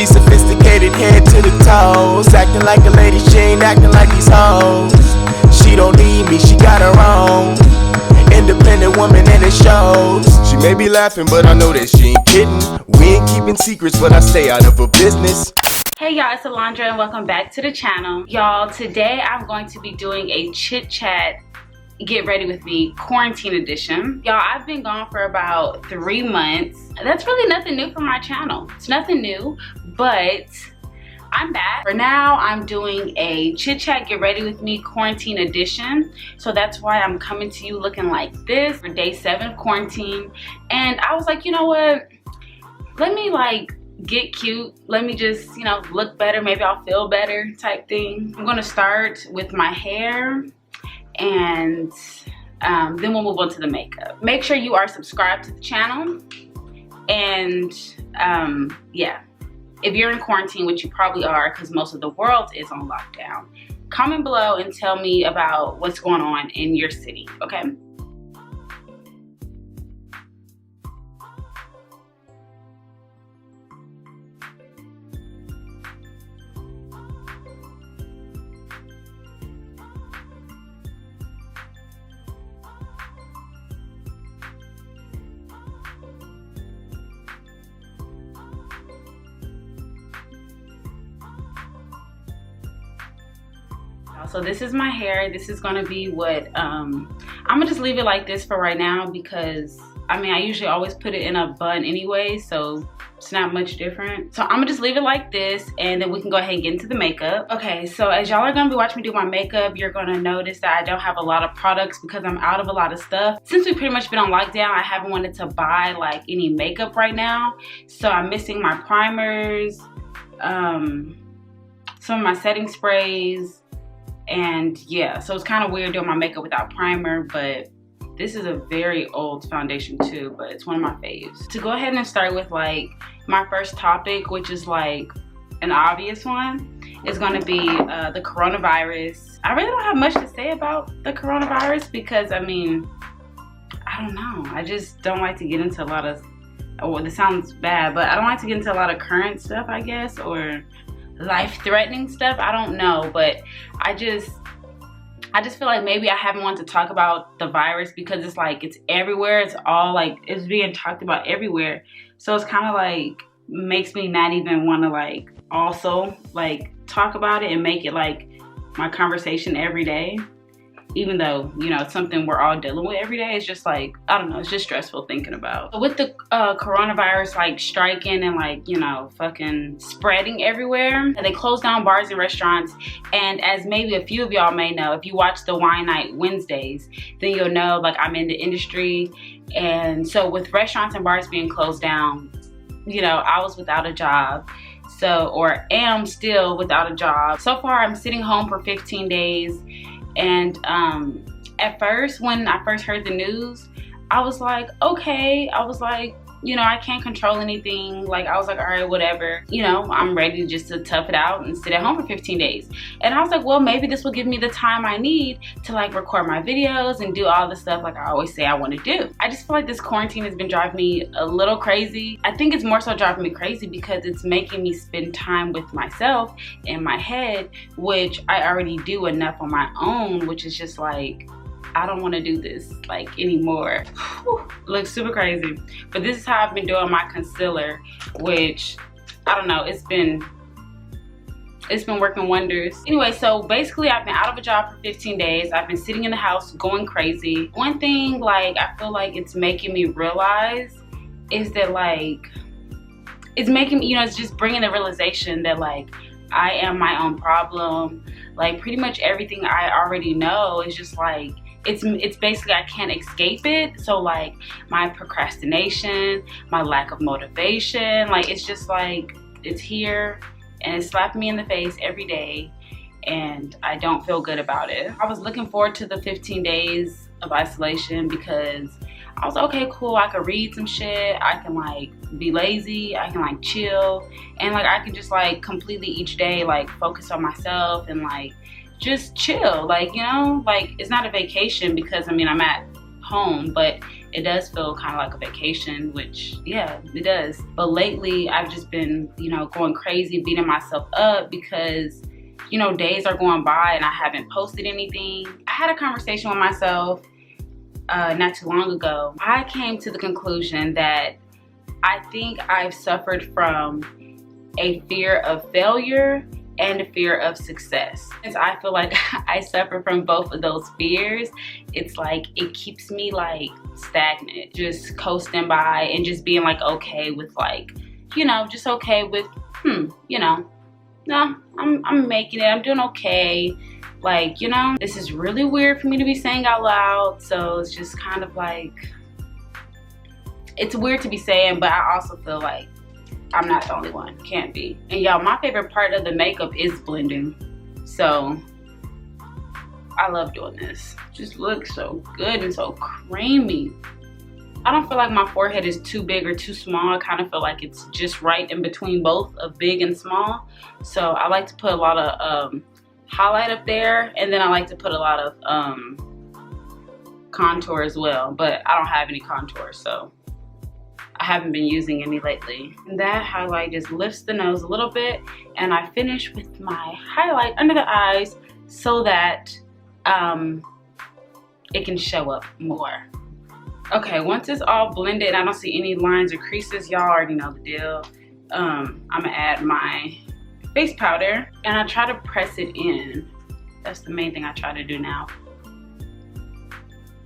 She sophisticated head to the toes, acting like a lady, she ain't acting like these hoes. She don't need me, she got her own. Independent woman and it shows. She may be laughing, but I know that she ain't kidding. We ain't keeping secrets, but I stay out of her business. Hey y'all, it's Alondra and welcome back to the channel. Y'all, today I'm going to be doing a chit chat, get ready with me, quarantine edition. Y'all, I've been gone for about 3 months. That's really nothing new for my channel. It's nothing new, but I'm back. For now, I'm doing a chit chat, get ready with me, quarantine edition. So that's why I'm coming to you looking like this for day 7 of quarantine. And I was like, you know what? Let me like get cute. Let me just, you know, look better. Maybe I'll feel better type thing. I'm gonna start with my hair and then we'll move on to the makeup. Make sure you are subscribed to the channel. And yeah, if you're in quarantine, which you probably are because most of the world is on lockdown, comment below and tell me about what's going on in your city, okay? So this is my hair. This is gonna be what I'm gonna just leave it like this for right now because I mean I usually always put it in a bun anyway, so it's not much different. So I'm gonna just leave it like this and then we can go ahead and get into the makeup. Okay, so as y'all are gonna be watching me do my makeup, you're gonna notice that I don't have a lot of products because I'm out of a lot of stuff. Since we've pretty much been on lockdown, I haven't wanted to buy like any makeup right now. So I'm missing my primers, some of my setting sprays, and yeah, so it's kind of weird doing my makeup without primer, but this is a very old foundation too, but it's one of my faves. To go ahead and start with like my first topic, which is like an obvious one, is gonna be the coronavirus. I really don't have much to say about the coronavirus because I mean, I don't know. I just don't like to get into a lot of, well, this sounds bad, but I don't like to get into a lot of current stuff, I guess, or life-threatening stuff. I don't know, but I just feel like maybe I haven't wanted to talk about the virus because it's like it's everywhere. It's all like it's being talked about everywhere, so it's kind of like makes me not even want to like also like talk about it and make it like my conversation every day, even though, you know, it's something we're all dealing with every day. It's just like, I don't know, it's just stressful thinking about. With the coronavirus like striking and like, you know, fucking spreading everywhere, and they closed down bars and restaurants. And as maybe a few of y'all may know, if you watch the Wine Night Wednesdays, then you'll know like I'm in the industry. And so with restaurants and bars being closed down, you know, I was without a job. So, or am still without a job. So far, I'm sitting home for 15 days. And at first, when I first heard the news, I was like, okay, I was like, you know, I can't control anything. Like, I was like, all right, whatever. You know, I'm ready just to tough it out and sit at home for 15 days. And I was like, well, maybe this will give me the time I need to like record my videos and do all the stuff like I always say I want to do. I just feel like this quarantine has been driving me a little crazy. I think it's more so driving me crazy because it's making me spend time with myself in my head, which I already do enough on my own, which is just like, I don't want to do this like anymore. Whew, looks super crazy, but this is how I've been doing my concealer, which I don't know, it's been working wonders. Anyway, so basically I've been out of a job for 15 days. I've been sitting in the house going crazy. One thing like I feel like it's making me realize is that like it's making me, you know, it's just bringing the realization that like I am my own problem. Like pretty much everything I already know is just like it's basically I can't escape it. So like my procrastination, my lack of motivation, like it's just like it's here and it's slapping me in the face every day and I don't feel good about it. I was looking forward to the 15 days of isolation because I was okay, cool, I could read some shit, I can like be lazy, I can like chill, and like I can just like completely each day like focus on myself and like just chill, like, you know, like it's not a vacation because I mean I'm at home, but it does feel kind of like a vacation, which yeah, it does. But lately I've just been, you know, going crazy, beating myself up because, you know, days are going by and I haven't posted anything. I had a conversation with myself not too long ago. I came to the conclusion that I think I've suffered from a fear of failure and a fear of success. Since I feel like I suffer from both of those fears, it's like it keeps me like stagnant, just coasting by and just being like okay with like, you know, just okay with, you know, no, I'm making it, I'm doing okay. Like, you know, this is really weird for me to be saying out loud, so it's just kind of like, it's weird to be saying, but I also feel like I'm not the only one. Can't be. And y'all, my favorite part of the makeup is blending. So I love doing this. Just looks so good and so creamy. I don't feel like my forehead is too big or too small. I kind of feel like it's just right in between both of big and small. So I like to put a lot of highlight up there, and then I like to put a lot of contour as well, but I don't have any contour, so I haven't been using any lately. And that highlight just lifts the nose a little bit, and I finish with my highlight under the eyes so that it can show up more. Okay, once it's all blended and I don't see any lines or creases, y'all already know the deal. I'm gonna add my face powder and I try to press it in. That's the main thing I try to do now.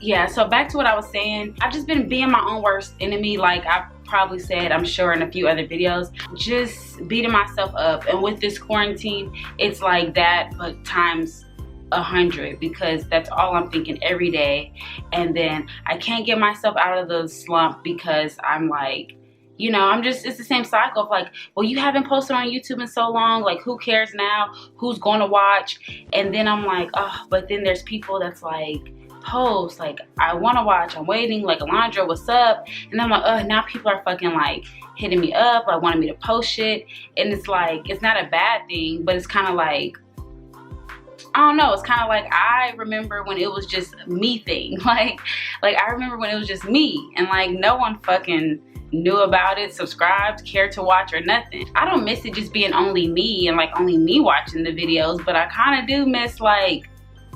Yeah, so back to what I was saying. I've just been being my own worst enemy, like I've probably said, I'm sure, in a few other videos. Just beating myself up. And with this quarantine, it's like that, but times 100, because that's all I'm thinking every day. And then I can't get myself out of the slump because I'm like, you know, it's the same cycle of like, well, you haven't posted on YouTube in so long, like who cares now? Who's going to watch? And then I'm like, oh, but then there's people that's like, post, like I want to watch, I'm waiting, like Alondra, what's up? And I'm like, now people are fucking like hitting me up, like wanting me to post shit. And it's like, it's not a bad thing, but it's kind of like, I don't know, it's kind of like I remember when it was just me thing. Like I remember when it was just me and like no one fucking knew about it, subscribed, cared to watch or nothing. I don't miss it just being only me and like only me watching the videos, but I kind of do miss like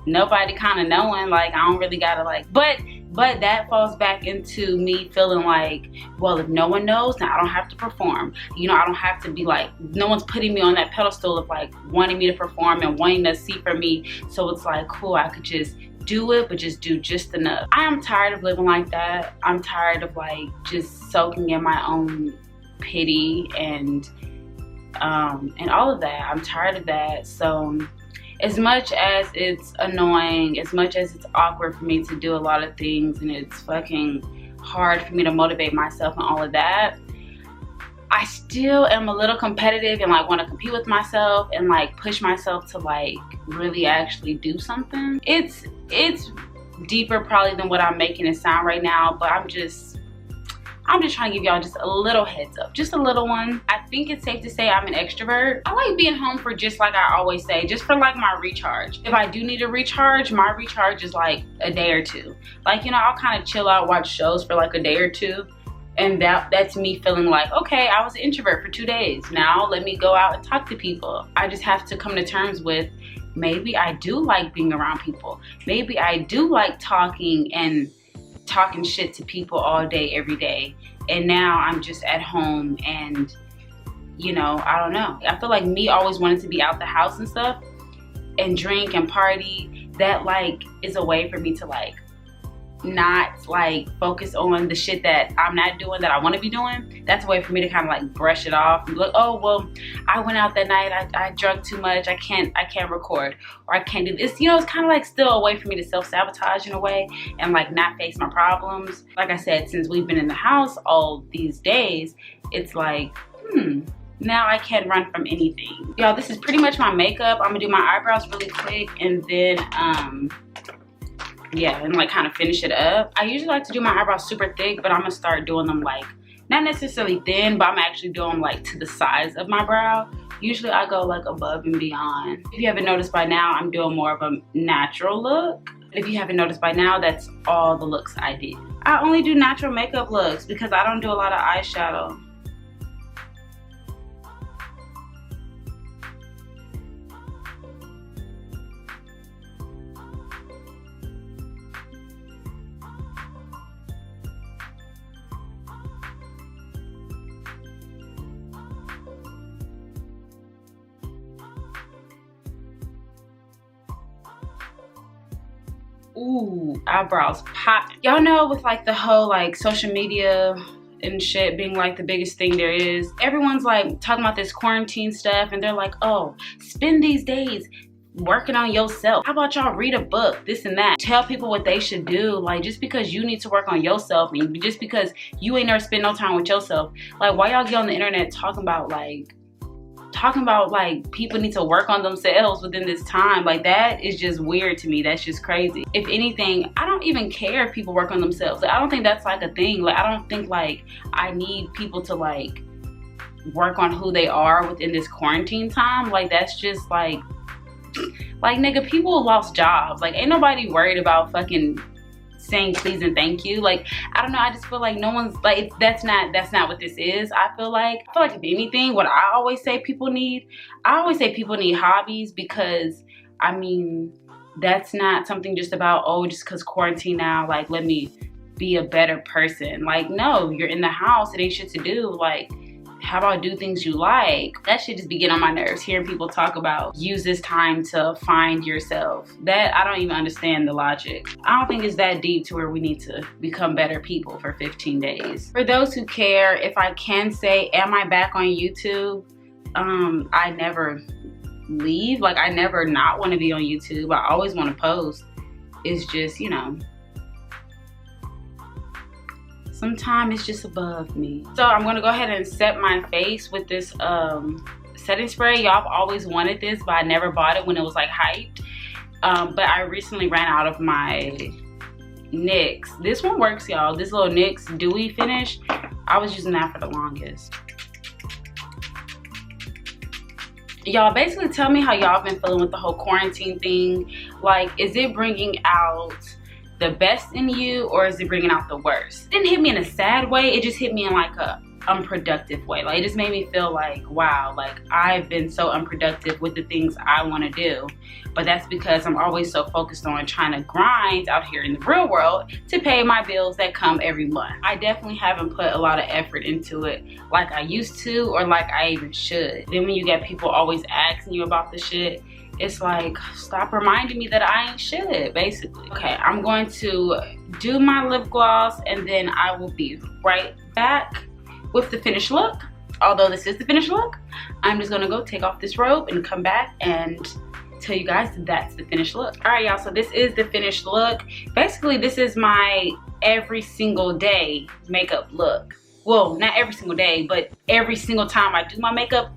nobody kind of knowing, like I don't really gotta like, but that falls back into me feeling like, well, if no one knows, then I don't have to perform. You know, I don't have to be like, no one's putting me on that pedestal of like wanting me to perform and wanting to see for me. So it's like, cool, I could just do it, but just do just enough. I am tired of living like that. I'm tired of like just soaking in my own pity and all of that. I'm tired of that. So as much as it's annoying, as much as it's awkward for me to do a lot of things and it's fucking hard for me to motivate myself and all of that, I still am a little competitive and like want to compete with myself and like push myself to like really actually do something. It's deeper probably than what I'm making it sound right now, but I'm just trying to give y'all just a little heads up, just a little one. I think it's safe to say I'm an extrovert. I like being home for, just like I always say, just for like my recharge. If I do need to recharge, my recharge is like a day or two. Like, you know, I'll kind of chill out, watch shows for like a day or two. And that's me feeling like, okay, I was an introvert for 2 days. Now let me go out and talk to people. I just have to come to terms with, maybe I do like being around people. Maybe I do like talking shit to people all day, every day. And now I'm just at home and, you know, I don't know. I feel like me always wanting to be out the house and stuff and drink and party, that like is a way for me to like not like focus on the shit that I'm not doing that I want to be doing. That's a way for me to kind of like brush it off and be like, oh well, I went out that night, I drunk too much, I can't record, or I can't do this. You know, it's kind of like still a way for me to self-sabotage in a way and like not face my problems. Like I said, since we've been in the house all these days, it's like, now I can't run from anything. Y'all, this is pretty much my makeup. I'm gonna do my eyebrows really quick and then yeah, and like kind of finish it up. I usually like to do my eyebrows super thick, but I'm gonna start doing them like, not necessarily thin, but I'm actually doing them like to the size of my brow. Usually I go like above and beyond. If you haven't noticed by now, I'm doing more of a natural look. If you haven't noticed by now, that's all the looks I did. I only do natural makeup looks because I don't do a lot of eyeshadow. Ooh, eyebrows popping. Y'all know with like the whole like social media and shit being like the biggest thing there is, everyone's like talking about this quarantine stuff and they're like, oh, spend these days working on yourself. How about y'all read a book, this and that. Tell people what they should do. Like, just because you need to work on yourself and just because you ain't never spend no time with yourself, like why y'all get on the internet talking about like people need to work on themselves within this time? Like, that is just weird to me. That's just crazy. If anything, I don't even care if people work on themselves. Like, I don't think that's like a thing. Like, I don't think like I need people to like work on who they are within this quarantine time. Like, that's just like nigga, people lost jobs. Like, ain't nobody worried about fucking saying please and thank you. Like, I don't know, I just feel like no one's like, that's not what this is. I feel like if anything, what I always say people need hobbies, because I mean, that's not something just about, oh, just because quarantine now, like let me be a better person. Like, no, you're in the house, it ain't shit to do. Like, how about do things you like? That shit just be getting on my nerves, hearing people talk about use this time to find yourself. That, I don't even understand the logic. I don't think it's that deep to where we need to become better people for 15 days. For those who care, if I can say, am I back on YouTube? I never leave. Like, I never not want to be on YouTube. I always want to post. It's just, you know, sometimes it's just above me. So I'm gonna go ahead and set my face with this setting spray. Y'all have always wanted this, but I never bought it when it was like hyped. But I recently ran out of my NYX. This one works, y'all. This little NYX dewy finish, I was using that for the longest. Y'all basically tell me how y'all been feeling with the whole quarantine thing. Like, is it bringing out the best in you, or is it bringing out the worst? It didn't hit me in a sad way, it just hit me in like a unproductive way. Like, it just made me feel like, wow, like I've been so unproductive with the things I want to do. But that's because I'm always so focused on trying to grind out here in the real world to pay my bills that come every month. I definitely haven't put a lot of effort into it like I used to, or like I even should. Then when you get people always asking you about the shit, it's like, stop reminding me that I ain't shit, basically. Okay, I'm going to do my lip gloss and then I will be right back with the finished look. Although this is the finished look, I'm just gonna go take off this robe and come back and tell you guys that's the finished look. All right, y'all, so this is the finished look. Basically, this is my every single day makeup look. Well, not every single day, but every single time I do my makeup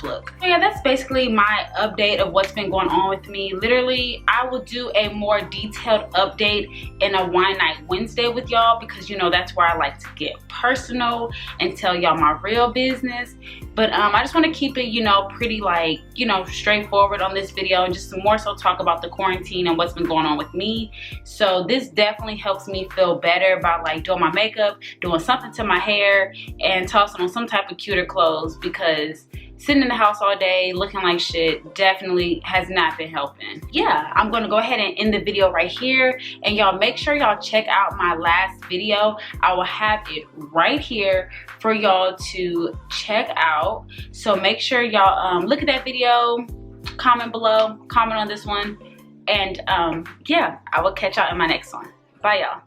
look. So yeah, that's basically my update of what's been going on with me. Literally, I will do a more detailed update in a Wine Night Wednesday with y'all, because you know that's where I like to get personal and tell y'all my real business. But I just want to keep it, you know, pretty like, you know, straightforward on this video, and just more so talk about the quarantine and what's been going on with me. So this definitely helps me feel better about like doing my makeup, doing something to my hair, and tossing on some type of cuter clothes, because sitting in the house all day looking like shit definitely has not been helping. Yeah, I'm gonna go ahead and end the video right here, and y'all make sure y'all check out my last video. I will have it right here for y'all to check out. So make sure y'all look at that video, comment below, comment on this one, and yeah, I will catch y'all in my next one. Bye, y'all.